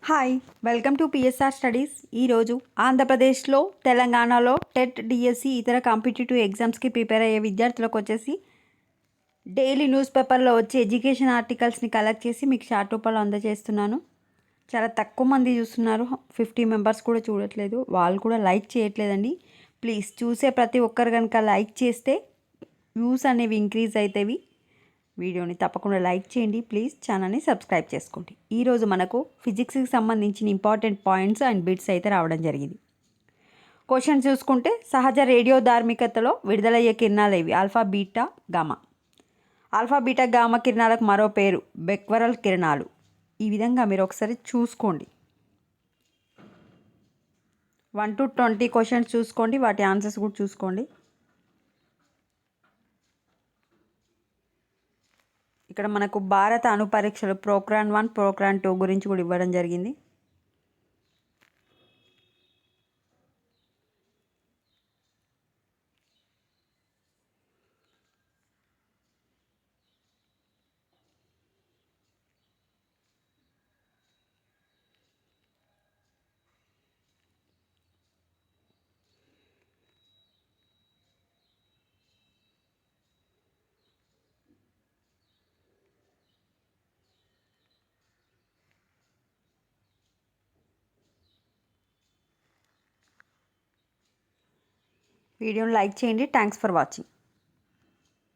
Hi welcome to PSR studies. ఈరోజు ఆంధ్రప్రదేశ్లో తెలంగాణలో టెట్ డిఎస్సి ఇతర కాంపిటేటివ్ ఎగ్జామ్స్కి ప్రిపేర్ అయ్యే విద్యార్థులకు వచ్చేసి డైలీ న్యూస్ పేపర్లో వచ్చే ఎడ్యుకేషన్ ఆర్టికల్స్ని కలెక్ట్ చేసి మీకు షార్ట్ రూపంలో అందజేస్తున్నాను. చాలా తక్కువ మంది చూస్తున్నారు, 50 మెంబర్స్ కూడా చూడట్లేదు, వాళ్ళు కూడా లైక్ చేయట్లేదండి. ప్లీజ్ చూసే ప్రతి ఒక్కరు కనుక లైక్ చేస్తే వ్యూస్ అనేవి ఇంక్రీజ్ అవుతాయి. వీడియోని తప్పకుండా లైక్ చేయండి. ప్లీజ్ ఛానల్ని సబ్స్క్రైబ్ చేసుకోండి. ఈరోజు మనకు ఫిజిక్స్కి సంబంధించిన ఇంపార్టెంట్ పాయింట్స్ అండ్ బిట్స్ అయితే రావడం జరిగింది. క్వశ్చన్ చూసుకుంటే సహజ రేడియో ధార్మికతలో విడుదలయ్యే కిరణాలు ఏవి? Alpha, beta, gamma. Alpha, beta, gamma కిరణాలకు మరో పేరు బెక్వరల్ కిరణాలు. ఈ విధంగా మీరు ఒకసారి చూసుకోండి. 1 to 20 క్వశ్చన్స్ చూసుకోండి, వాటి ఆన్సర్స్ కూడా చూసుకోండి. ఇక్కడ మనకు భారత అణు పరీక్షలు ప్రోక్రాన్ 1, ప్రోక్రాన్ 2 గురించి కూడా ఇవ్వడం జరిగింది. వీడియోని లైక్ చేయండి. Thanks for watching.